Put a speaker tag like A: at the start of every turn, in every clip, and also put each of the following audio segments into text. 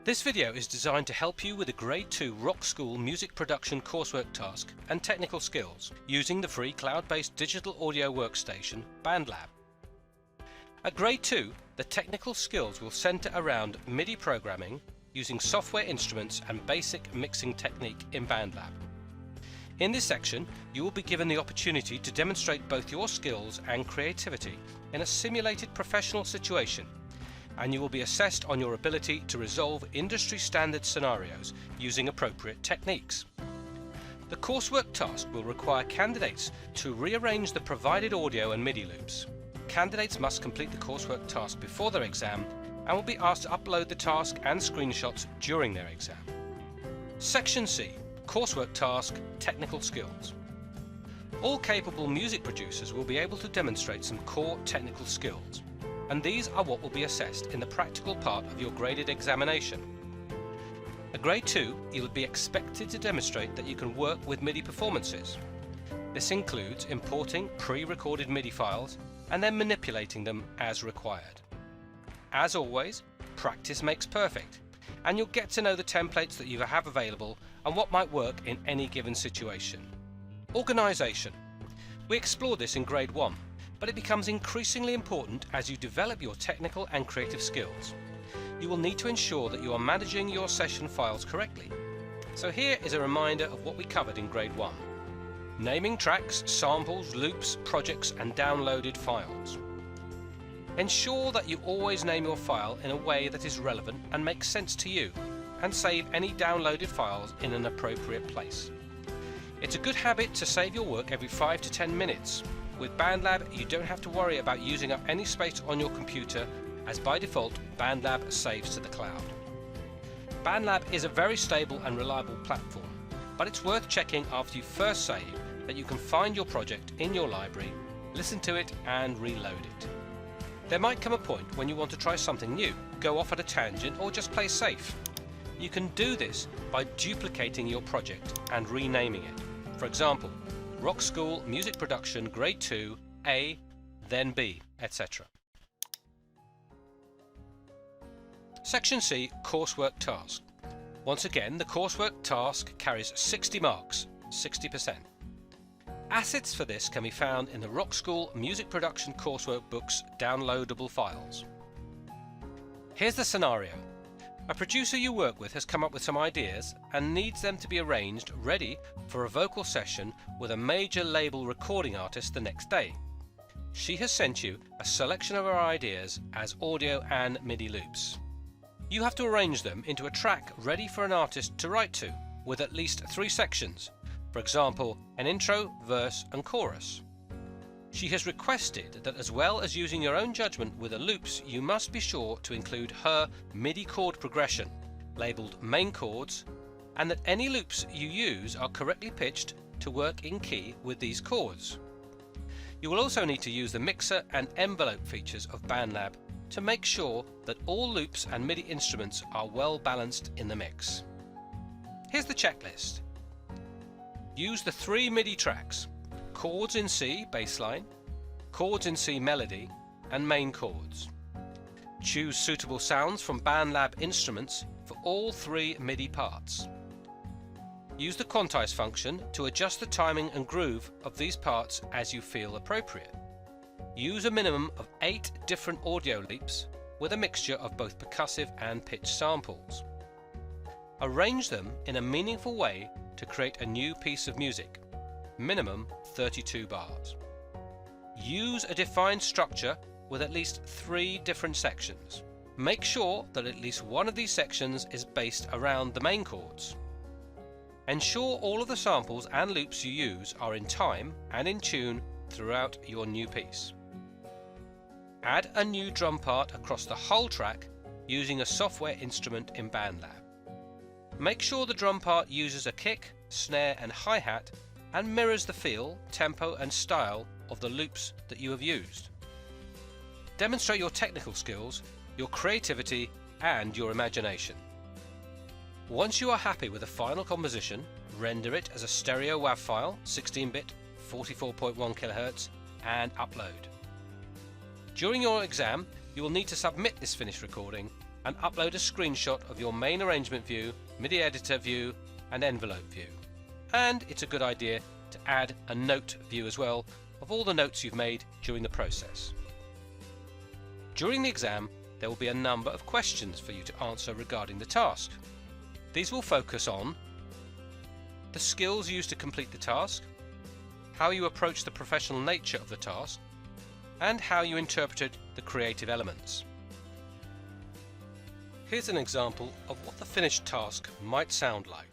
A: This video is designed to help you with a Grade 2 Rockschool Music Production Coursework task and technical skills using the free cloud-based digital audio workstation BandLab. At Grade 2, the technical skills will centre around MIDI programming using software instruments and basic mixing technique in BandLab. In this section, you will be given the opportunity to demonstrate both your skills and creativity in a simulated professional situation, and you will be assessed on your ability to resolve industry standard scenarios using appropriate techniques. The coursework task will require candidates to rearrange the provided audio and MIDI loops. Candidates must complete the coursework task before their exam and will be asked to upload the task and screenshots during their exam. Section C, Coursework Task, Technical Skills. All capable music producers will be able to demonstrate some core technical skills, and these are what will be assessed in the practical part of your graded examination. At Grade 2, you will be expected to demonstrate that you can work with MIDI performances. This includes importing pre-recorded MIDI files and then manipulating them as required. As always, practice makes perfect, and you'll get to know the templates that you have available and what might work in any given situation. Organisation. We explored this in Grade 1, but it becomes increasingly important as you develop your technical and creative skills. You will need to ensure that you are managing your session files correctly. So here is a reminder of what we covered in Grade 1. Naming tracks, samples, loops, projects and downloaded files. Ensure that you always name your file in a way that is relevant and makes sense to you, and save any downloaded files in an appropriate place. It's a good habit to save your work every 5 to 10 minutes. With BandLab, you don't have to worry about using up any space on your computer, as by default, BandLab saves to the cloud. BandLab is a very stable and reliable platform, but it's worth checking after you first save that you can find your project in your library, listen to it and reload it. There might come a point when you want to try something new, go off at a tangent or just play safe. You can do this by duplicating your project and renaming it. For example, Rockschool Music Production Grade 2 A, then B, etc. Section C, Coursework Task. Once again, the coursework task carries 60 marks, 60%. Assets for this can be found in the Rockschool Music Production Coursework book's downloadable files. Here's the scenario. A producer you work with has come up with some ideas and needs them to be arranged ready for a vocal session with a major label recording artist the next day. She has sent you a selection of her ideas as audio and MIDI loops. You have to arrange them into a track ready for an artist to write to, with at least 3 sections, for example, an intro, verse and chorus. She has requested that as well as using your own judgment with the loops, you must be sure to include her MIDI chord progression, labelled Main Chords, and that any loops you use are correctly pitched to work in key with these chords. You will also need to use the mixer and envelope features of BandLab to make sure that all loops and MIDI instruments are well balanced in the mix. Here's the checklist. Use the 3 MIDI tracks: chords in C bassline, chords in C melody, and main chords. Choose suitable sounds from BandLab instruments for all 3 MIDI parts. Use the Quantize function to adjust the timing and groove of these parts as you feel appropriate. Use a minimum of 8 different audio loops with a mixture of both percussive and pitch samples. Arrange them in a meaningful way to create a new piece of music, minimum 32 bars. Use a defined structure with at least 3 different sections. Make sure that at least one of these sections is based around the main chords. Ensure all of the samples and loops you use are in time and in tune throughout your new piece. Add a new drum part across the whole track using a software instrument in BandLab. Make sure the drum part uses a kick, snare and hi-hat and mirrors the feel, tempo and style of the loops that you have used. Demonstrate your technical skills, your creativity and your imagination. Once you are happy with the final composition, render it as a stereo WAV file, 16-bit, 44.1 kHz and upload. During your exam, you will need to submit this finished recording and upload a screenshot of your main arrangement view, MIDI editor view and envelope view. And it's a good idea to add a note view as well of all the notes you've made during the process. During the exam, there will be a number of questions for you to answer regarding the task. These will focus on the skills used to complete the task, how you approach the professional nature of the task, and how you interpreted the creative elements. Here's an example of what the finished task might sound like.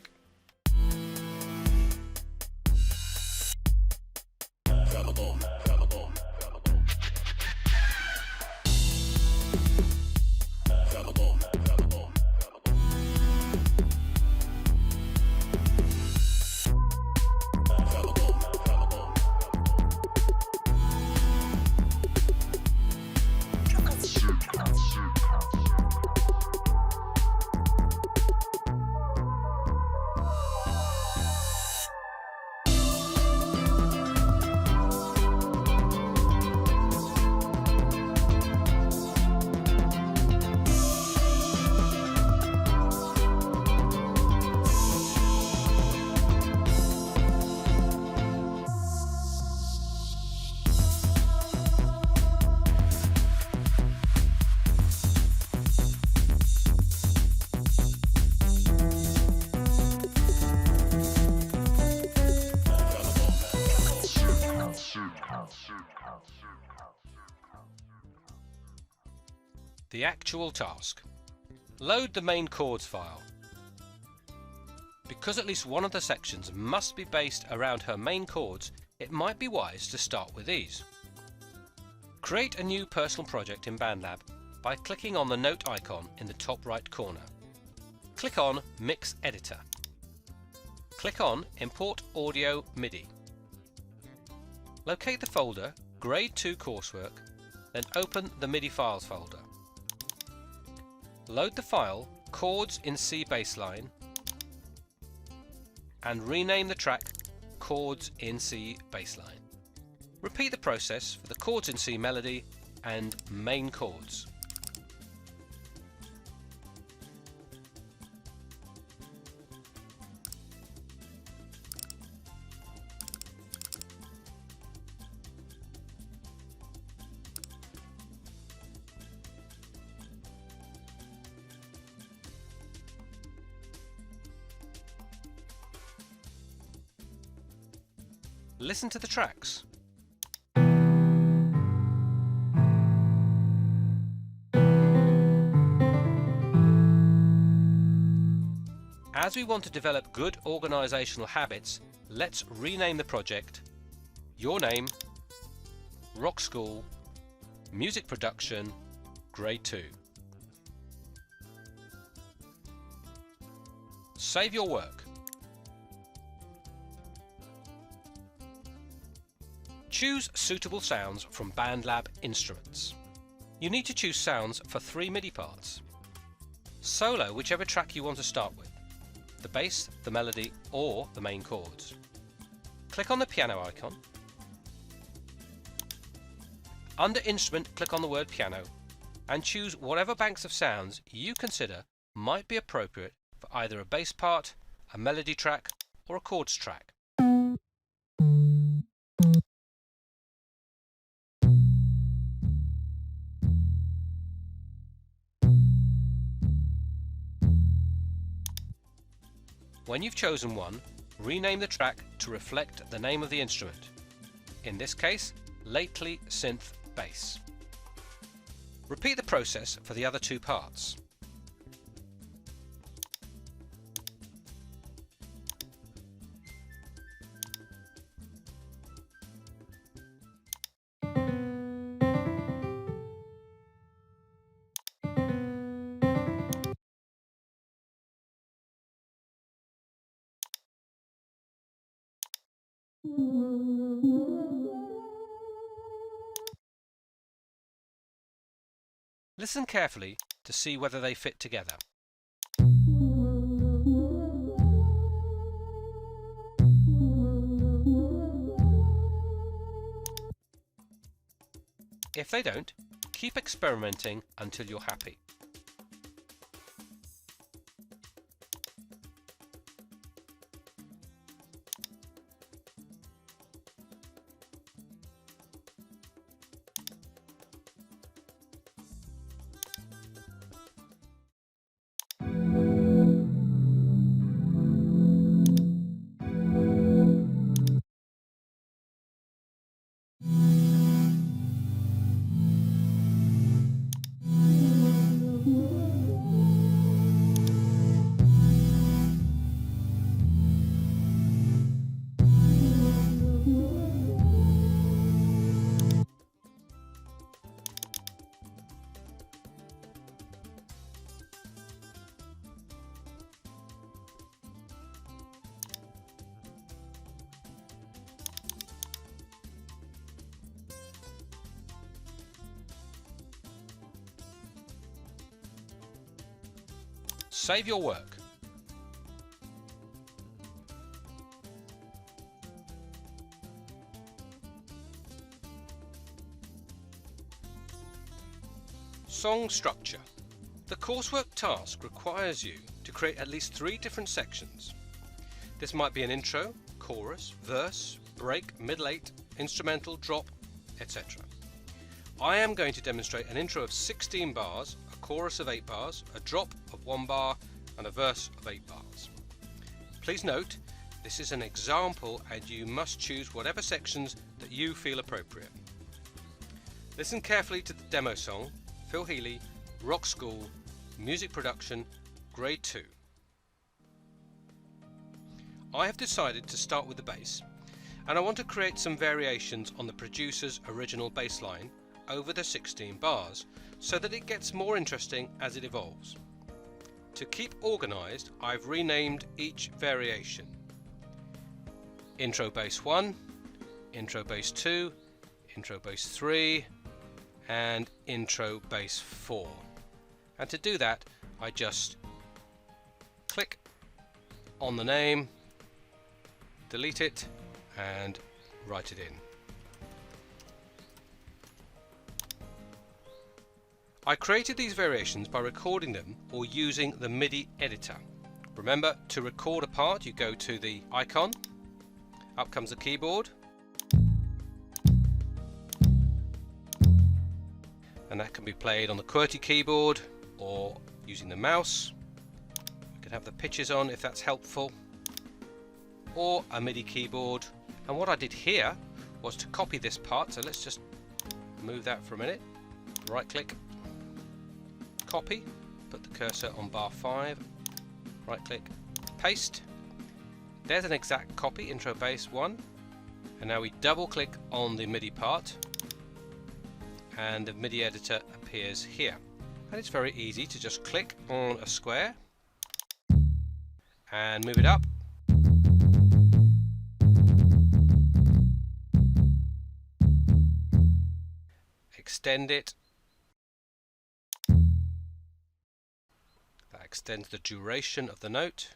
A: The actual task. Load the Main Chords file. Because at least one of the sections must be based around her main chords, it might be wise to start with these. Create a new personal project in BandLab by clicking on the note icon in the top right corner. Click on Mix Editor. Click on Import Audio MIDI. Locate the folder Grade 2 Coursework, then open the MIDI files folder. Load the file Chords in C Bassline and rename the track Chords in C Bassline. Repeat the process for the Chords in C melody and Main Chords. Listen to the tracks. As we want to develop good organisational habits, let's rename the project Your Name, Rockschool, Music Production, Grade 2. Save your work. Choose suitable sounds from BandLab instruments. You need to choose sounds for 3 MIDI parts. Solo whichever track you want to start with, the bass, the melody, or the main chords. Click on the piano icon. Under Instrument, click on the word Piano and choose whatever banks of sounds you consider might be appropriate for either a bass part, a melody track, or a chords track. When you've chosen one, rename the track to reflect the name of the instrument. In this case, Lately Synth Bass. Repeat the process for the other 2 parts. Listen carefully to see whether they fit together. If they don't, keep experimenting until you're happy. save your work. Song structure. The coursework task requires you to create at least 3 different sections. This might be an intro, chorus, verse, break, middle 8, instrumental, drop, etc. I am going to demonstrate an intro of 16 bars, a chorus of 8 bars, a drop of 1 bar and a verse of 8 bars. Please note, this is an example and you must choose whatever sections that you feel appropriate. Listen carefully to the demo song, Phil Healy, Rockschool, Music Production, Grade 2. I have decided to start with the bass, and I want to create some variations on the producer's original bass line over the 16 bars, so that it gets more interesting as it evolves. To keep organised, I've renamed each variation. Intro bass 1, intro bass 2, intro bass 3, and intro bass 4. And to do that, I just click on the name, delete it, and write it in. I created these variations by recording them or using the MIDI editor. Remember, to record a part, you go to the icon, up comes the keyboard, and that can be played on the QWERTY keyboard or using the mouse. We can have the pitches on if that's helpful, or a MIDI keyboard. And what I did here was to copy this part, so let's just move that for a minute. Right click, copy, put the cursor on bar 5, right click, paste. There's an exact copy, intro bass 1, and now we double click on the MIDI part and the MIDI editor appears here. And it's very easy to just click on a square and move it up. Extend it. That extends the duration of the note,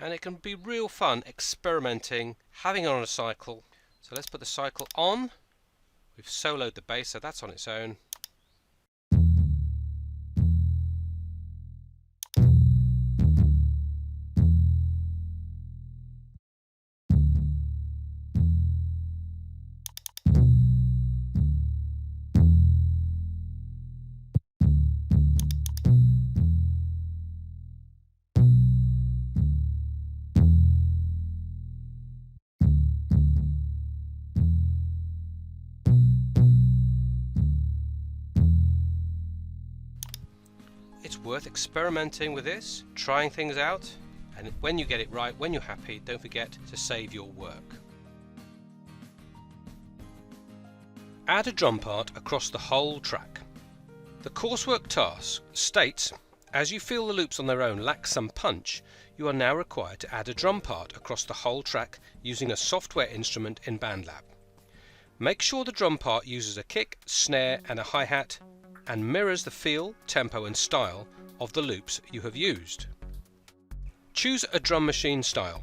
A: and it can be real fun experimenting, having it on a cycle. So let's put the cycle on. We've soloed the bass, so that's on its own. It's worth experimenting with this, trying things out, and when you get it right, when you're happy, don't forget to save your work. Add a drum part across the whole track. The coursework task states, as you feel the loops on their own lack some punch, you are now required to add a drum part across the whole track using a software instrument in BandLab. Make sure the drum part uses a kick, snare and a hi-hat, and mirrors the feel, tempo and style of the loops you have used. Choose a drum machine style.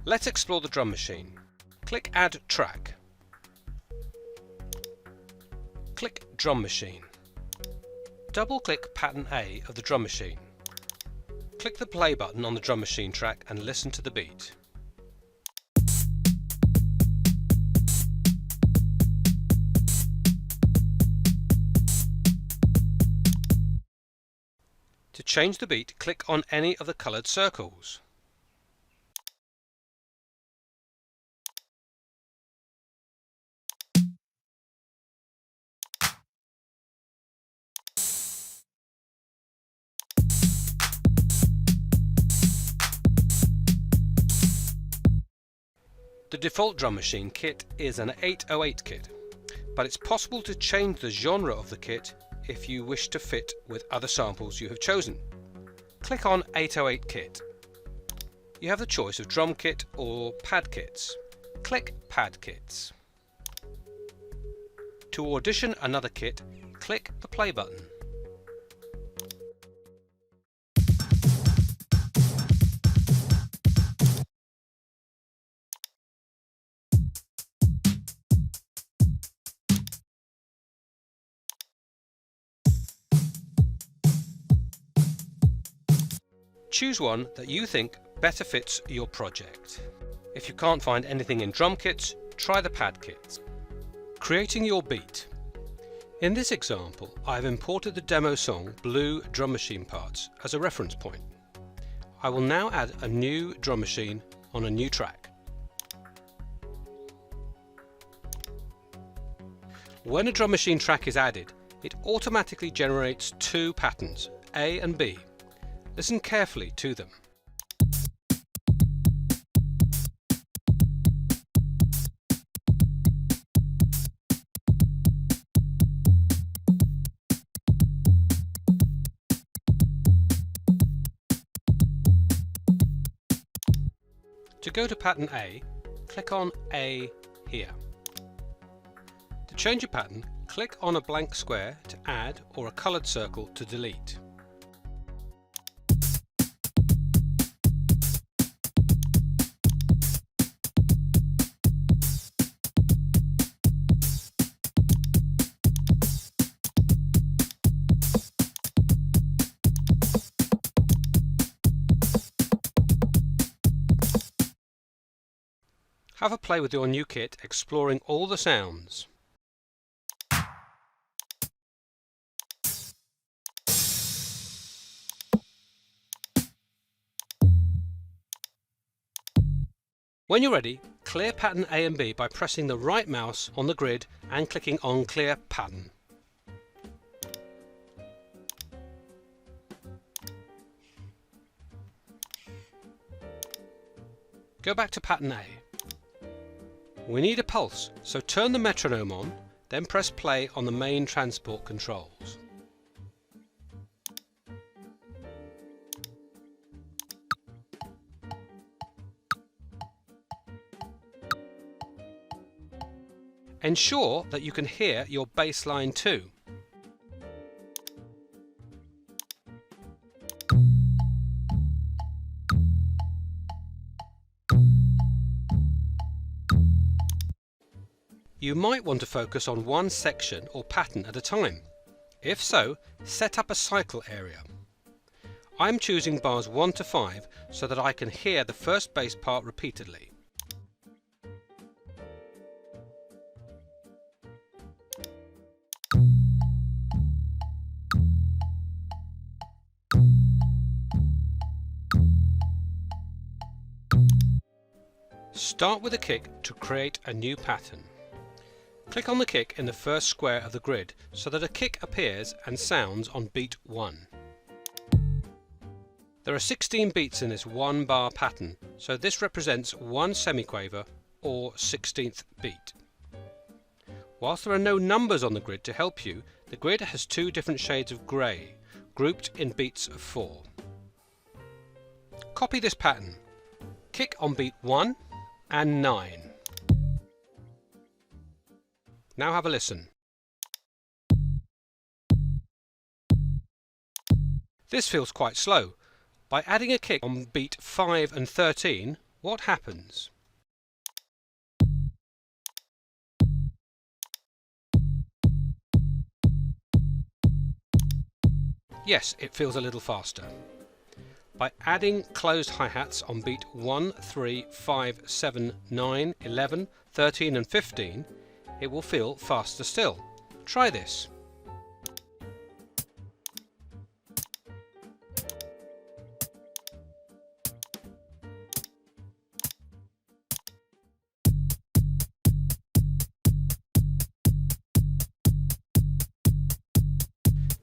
A: Let's explore the drum machine. Click Add Track. Click Drum Machine. Double-click Pattern A of the drum machine. Click the play button on the drum machine track and listen to the beat. To change the beat, click on any of the coloured circles. The default drum machine kit is an 808 kit, but it's possible to change the genre of the kit if you wish to fit with other samples you have chosen. Click on 808 kit. You have the choice of drum kit or pad kits. Click Pad Kits. To audition another kit, click the play button. Choose one that you think better fits your project. If you can't find anything in drum kits, try the pad kits. Creating your beat. In this example, I have imported the demo song Blue Drum Machine Parts as a reference point. I will now add a new drum machine on a new track. When a drum machine track is added, it automatically generates two patterns, A and B. Listen carefully to them. To go to pattern A, click on A here. To change a pattern, click on a blank square to add or a coloured circle to delete. Have a play with your new kit, exploring all the sounds. When you're ready, clear pattern A and B by pressing the right mouse on the grid and clicking on Clear Pattern. Go back to pattern A. We need a pulse, so turn the metronome on, then press play on the main transport controls. Ensure that you can hear your bass line too. You might want to focus on one section or pattern at a time. If so, set up a cycle area. I'm choosing bars 1 to 5 so that I can hear the first bass part repeatedly. Start with a kick to create a new pattern. Click on the kick in the first square of the grid so that a kick appears and sounds on beat 1. There are 16 beats in this 1 bar pattern, so this represents 1 semiquaver or 16th beat. Whilst there are no numbers on the grid to help you, the grid has 2 different shades of grey, grouped in beats of 4. Copy this pattern. Kick on beat 1 and 9. Now have a listen. This feels quite slow. By adding a kick on beat 5 and 13, what happens? Yes, it feels a little faster. By adding closed hi-hats on beat 1, 3, 5, 7, 9, 11, 13 and 15, it will feel faster still. Try this.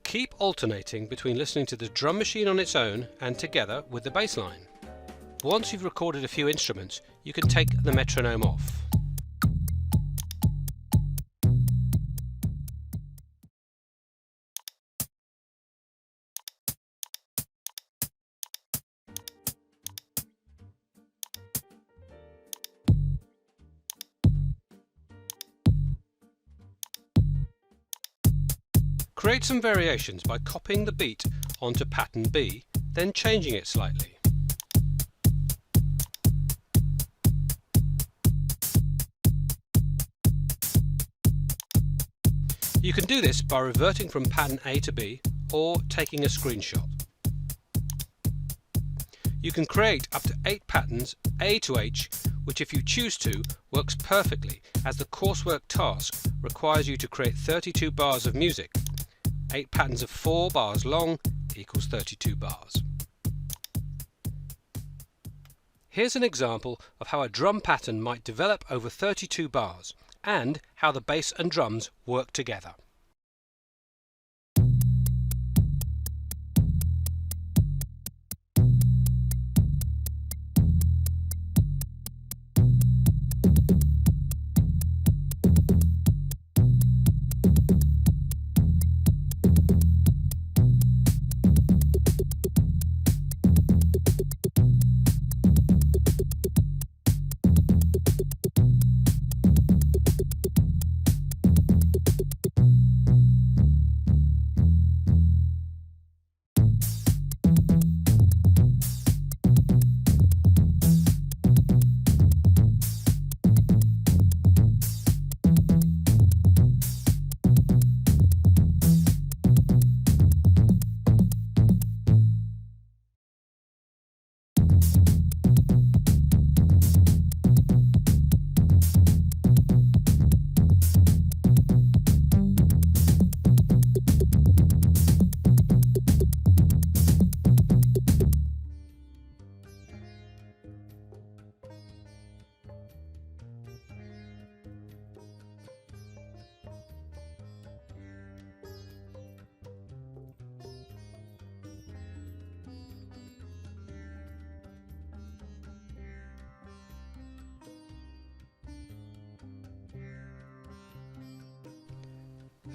A: Keep alternating between listening to the drum machine on its own and together with the bass line. Once you've recorded a few instruments, you can take the metronome off. Create some variations by copying the beat onto pattern B, then changing it slightly. You can do this by reverting from pattern A to B or taking a screenshot. You can create up to 8 patterns A to H, which if you choose to, works perfectly as the coursework task requires you to create 32 bars of music. 8 patterns of 4 bars long equals 32 bars. Here's an example of how a drum pattern might develop over 32 bars and how the bass and drums work together.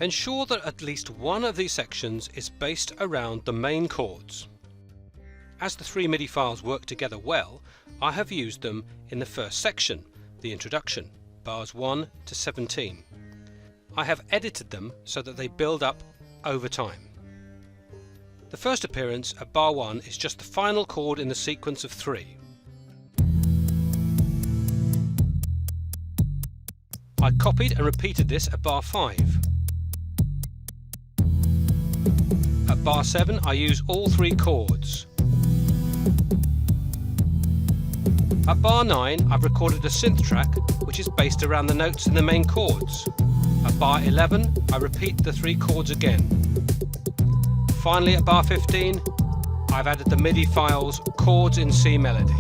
A: Ensure that at least one of these sections is based around the main chords. As the 3 MIDI files work together well, I have used them in the first section, the introduction, bars 1 to 17. I have edited them so that they build up over time. The first appearance at bar 1 is just the final chord in the sequence of 3. I copied and repeated this at bar 5. At bar 7 I use all 3 chords. At bar 9 I've recorded a synth track which is based around the notes in the main chords. At bar 11 I repeat the 3 chords again. Finally at bar 15 I've added the MIDI files chords in C melody.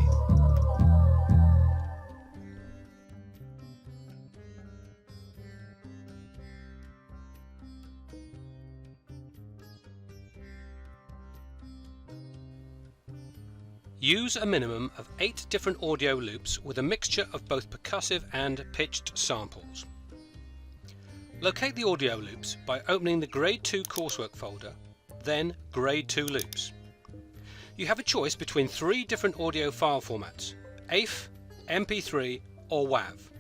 A: Use a minimum of 8 different audio loops with a mixture of both percussive and pitched samples. Locate the audio loops by opening the Grade 2 coursework folder, then Grade 2 loops. You have a choice between 3 different audio file formats: AIF, MP3 or WAV.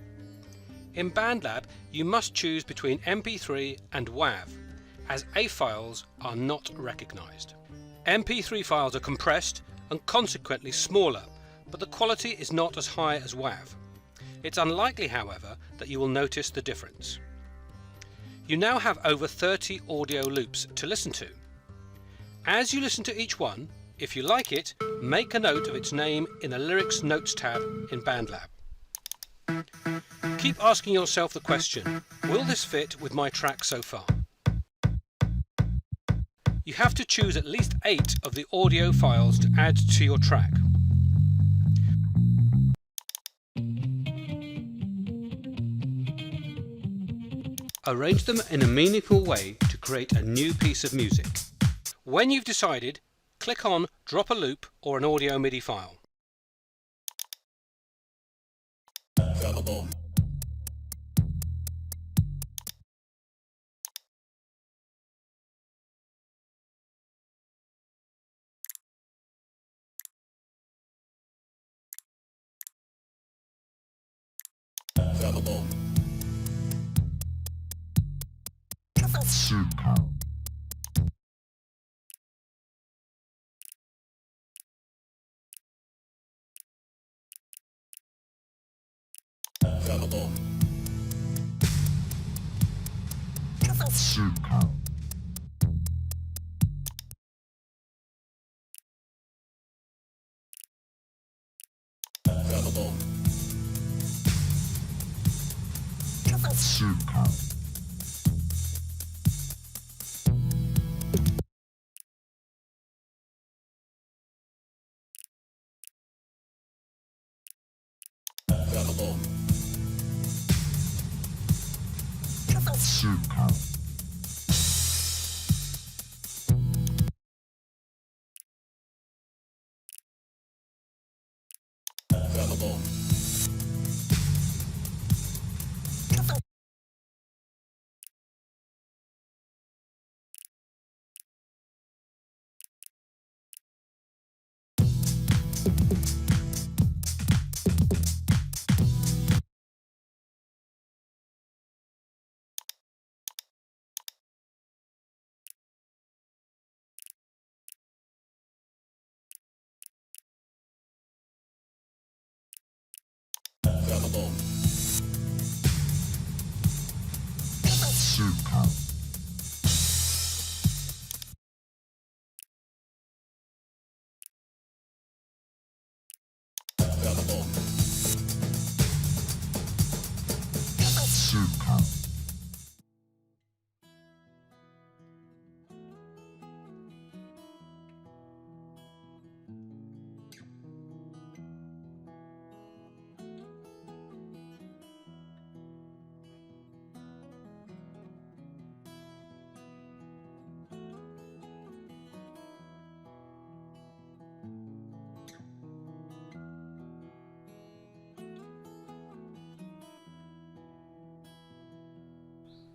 A: In BandLab you must choose between MP3 and WAV, as AIF files are not recognised. MP3 files are compressed and consequently smaller, but the quality is not as high as WAV. It's unlikely, however, that you will notice the difference. You now have over 30 audio loops to listen to. As you listen to each one, if you like it, make a note of its name in the Lyrics Notes tab in BandLab. Keep asking yourself the question, will this fit with my track so far? You have to choose at least 8 of the audio files to add to your track. Arrange them in a meaningful way to create a new piece of music. When you've decided, click on Drop a Loop or an audio MIDI file.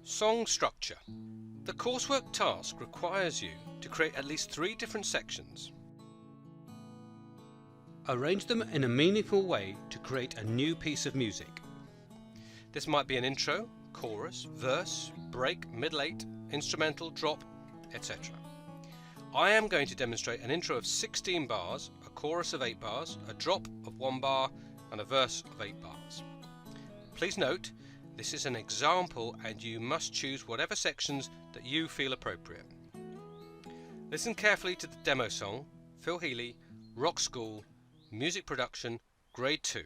A: Song structure. The coursework task requires you to create at least 3 different sections. Arrange them in a meaningful way to create a new piece of music. This might be an intro, chorus, verse, break, middle 8, instrumental, drop, etc. I am going to demonstrate an intro of 16 bars, a chorus of 8 bars, a drop of 1 bar and a verse of 8 bars. Please note, this is an example and you must choose whatever sections that you feel appropriate. Listen carefully to the demo song, Phil Healy, Rock School, Music Production, Grade 2.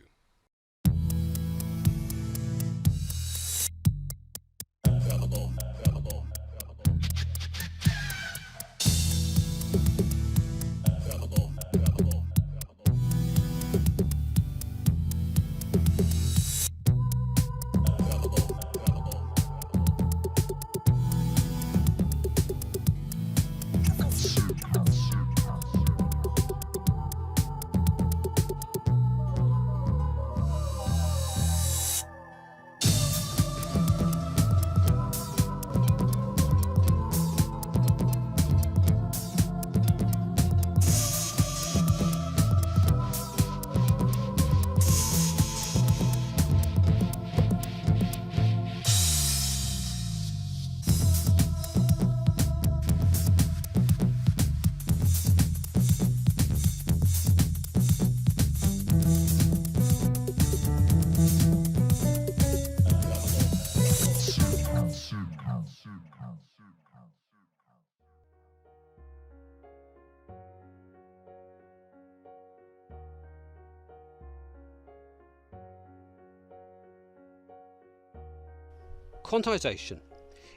A: Quantization.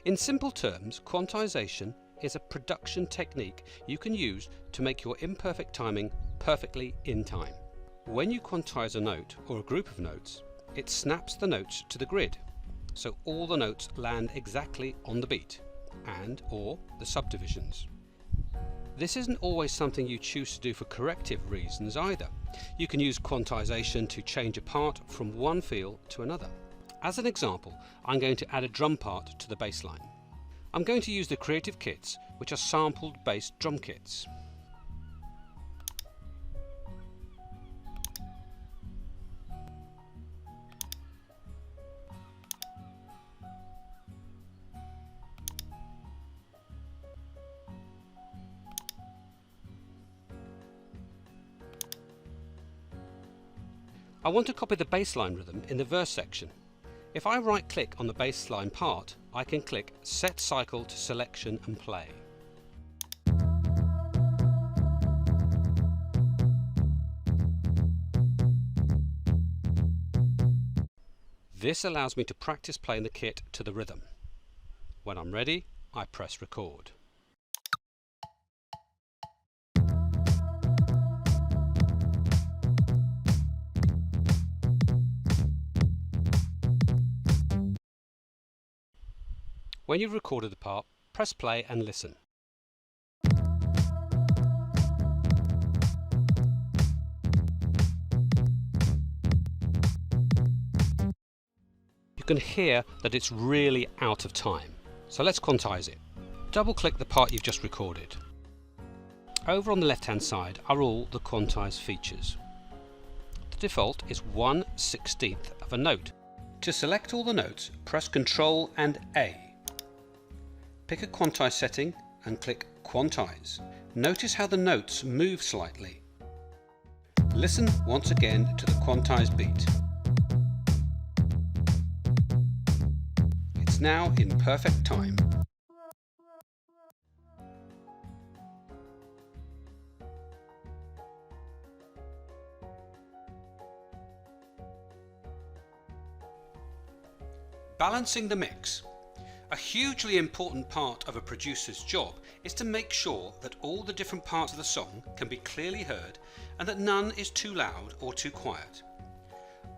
A: In simple terms, quantization is a production technique you can use to make your imperfect timing perfectly in time. When you quantize a note or a group of notes, it snaps the notes to the grid, so all the notes land exactly on the beat and/or the subdivisions. This isn't always something you choose to do for corrective reasons either. You can use quantization to change a part from one feel to another. As an example, I'm going to add a drum part to the bass line. I'm going to use the Creative Kits, which are sampled bass drum kits. I want to copy the bass line rhythm in the verse section. If I right-click on the bass line part, I can click Set Cycle to Selection and Play. This allows me to practice playing the kit to the rhythm. When I'm ready, I press record. When you've recorded the part, press play and listen. You can hear that it's really out of time. So let's quantize it. Double-click the part you've just recorded. Over on the left-hand side are all the quantized features. The default is 1/16 of a note. To select all the notes, press Ctrl and A. Pick a quantize setting and click Quantize. Notice how the notes move slightly. Listen once again to the quantized beat. It's now in perfect time. Balancing the mix. A hugely important part of a producer's job is to make sure that all the different parts of the song can be clearly heard and that none is too loud or too quiet.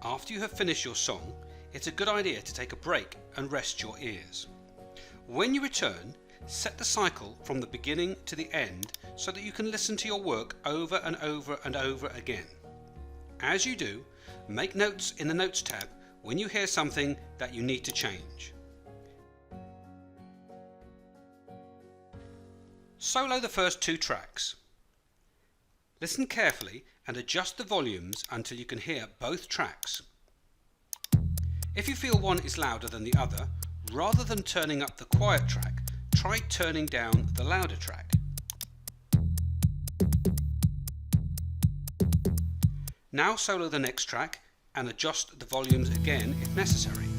A: After you have finished your song, it's a good idea to take a break and rest your ears. When you return, set the cycle from the beginning to the end so that you can listen to your work over and over and over again. As you do, make notes in the Notes tab when you hear something that you need to change. Solo the first 2 tracks. Listen carefully and adjust the volumes until you can hear both tracks. If you feel one is louder than the other, rather than turning up the quiet track, try turning down the louder track. Now solo the next track and adjust the volumes again if necessary.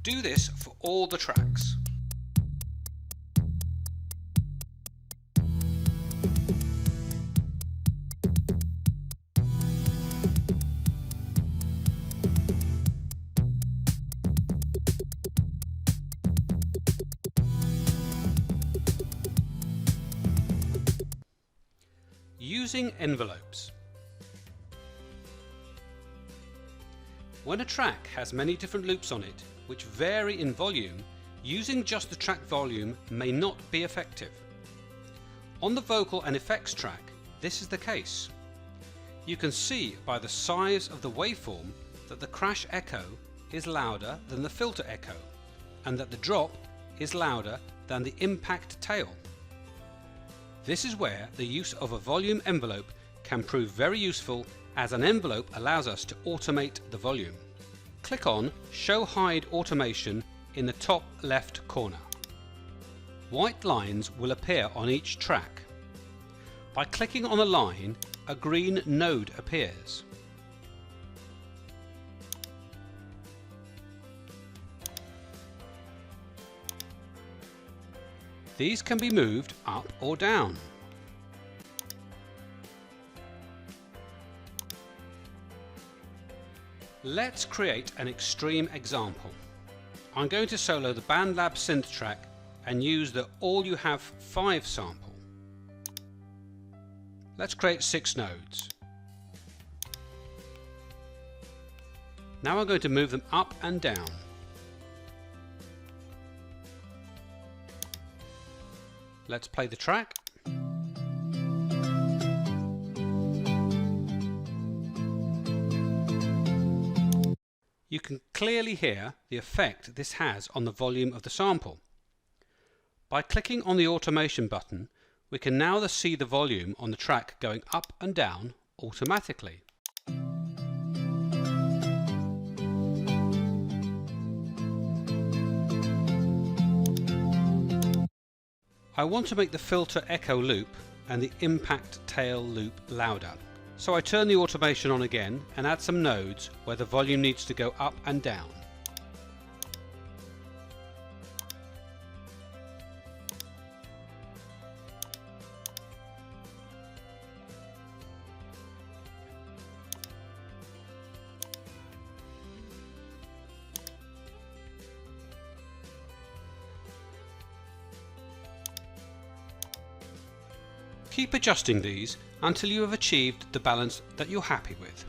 A: Do this for all the tracks. Using envelopes. When a track has many different loops on it, which vary in volume, using just the track volume may not be effective. On the vocal and effects track, this is the case. You can see by the size of the waveform that the crash echo is louder than the filter echo, and that the drop is louder than the impact tail. This is where the use of a volume envelope can prove very useful, as an envelope allows us to automate the volume. Click on Show Hide Automation in the top left corner. White lines will appear on each track. By clicking on a line, a green node appears. These can be moved up or down. Let's create an extreme example. I'm going to solo the BandLab synth track and use the All You Have 5 sample. Let's create 6 nodes. Now I'm going to move them up and down. Let's play the track. You can clearly hear the effect this has on the volume of the sample. By clicking on the automation button, we can now see the volume on the track going up and down automatically. I want to make the filter echo loop and the impact tail loop louder. So I turn the automation on again and add some nodes where the volume needs to go up and down.
B: Keep adjusting these until you have achieved the balance that you're happy with.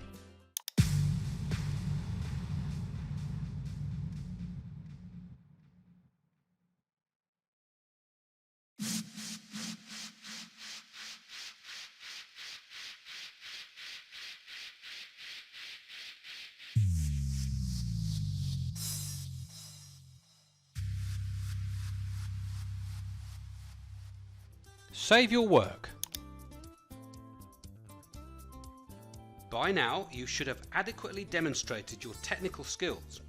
B: Save your work. By now you should have adequately demonstrated your technical skills,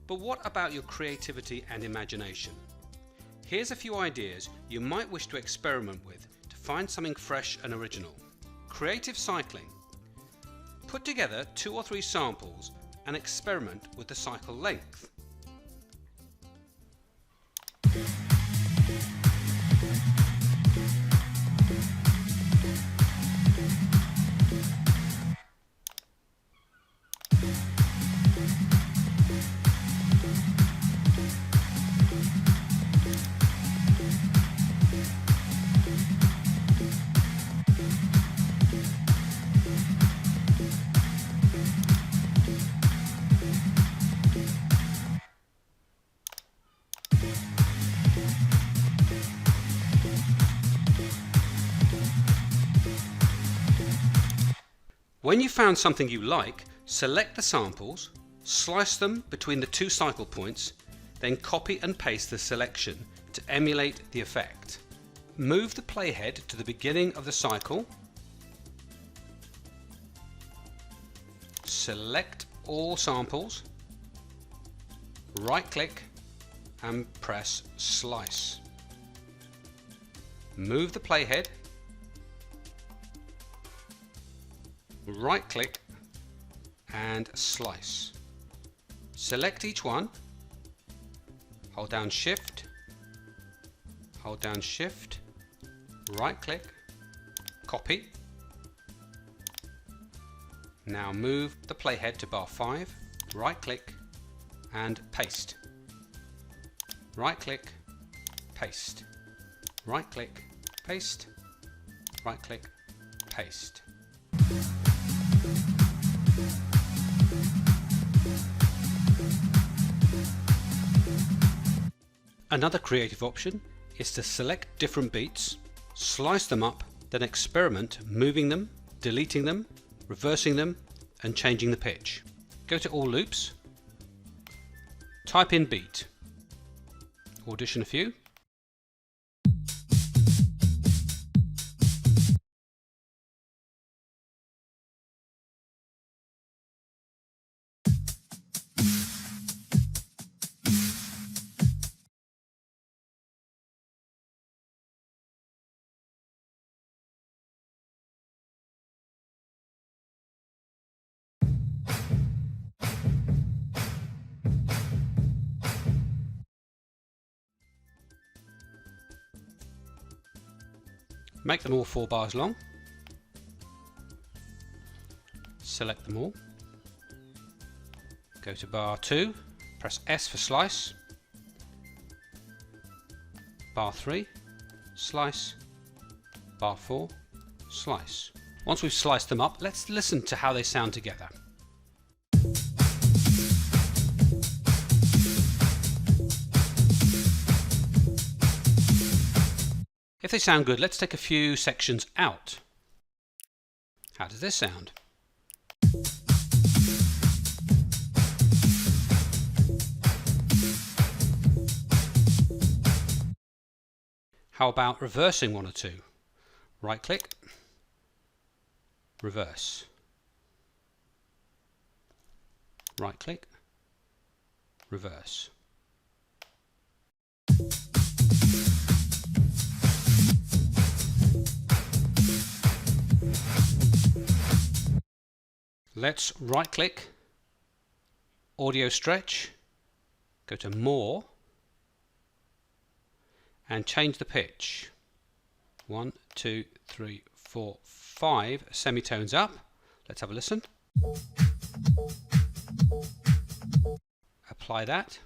B: but what about your creativity and imagination? Here's a few ideas you might wish to experiment with to find something fresh and original. Creative cycling. Put together 2 or 3 samples and experiment with the cycle length. When you've found something you like, select the samples, slice them between the 2 cycle points, then copy and paste the selection to emulate the effect. Move the playhead to the beginning of the cycle, select all samples, right click and press slice. Move the playhead, right click and slice. Select each one, hold down shift, right click, copy. Now move the playhead to bar 5, right click and paste. Right click, paste. Right click, paste. Right click, paste. Another creative option is to select different beats, slice them up, then experiment moving them, deleting them, reversing them and changing the pitch. Go to all loops, type in beat, audition a few. Make them all 4 bars long. Select them all. Go to bar 2, press S for slice. Bar 3, slice. Bar 4, slice. Once we've sliced them up, let's listen to how they sound together. If they sound good, let's take a few sections out. How does this sound? How about reversing 1 or 2? Right click, reverse. Right click, reverse. Let's right click, audio stretch, go to more and change the pitch. 1, 2, 3, 4, 5 semitones up. Let's have a listen. Apply that.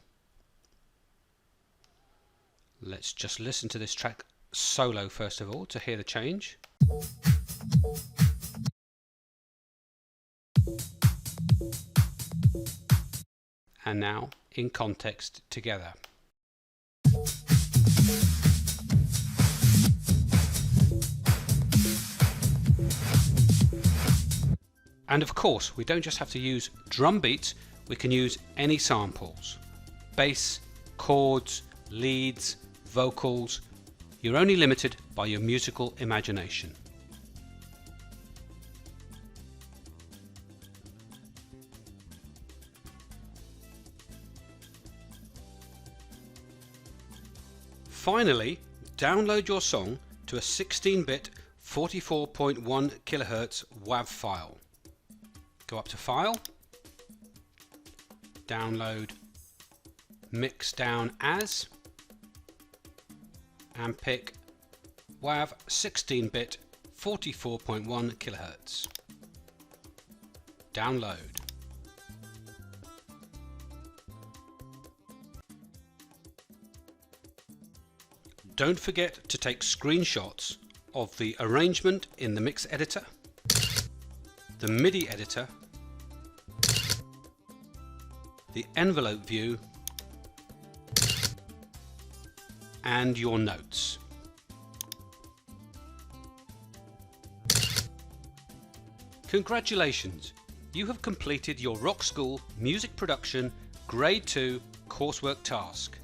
B: Let's just listen to this track solo first of all to hear the change. And now in context together. And of course, we don't just have to use drum beats, we can use any samples. Bass, chords, leads, vocals. You're only limited by your musical imagination. Finally, download your song to a 16-bit 44.1 kHz WAV file. Go up to File, Download, Mix Down As, and pick WAV 16-bit 44.1 kHz. Download. Don't forget to take screenshots of the arrangement in the mix editor, the MIDI editor, the envelope view, and your notes. Congratulations! You have completed your Rockschool Music Production Grade 2 coursework task.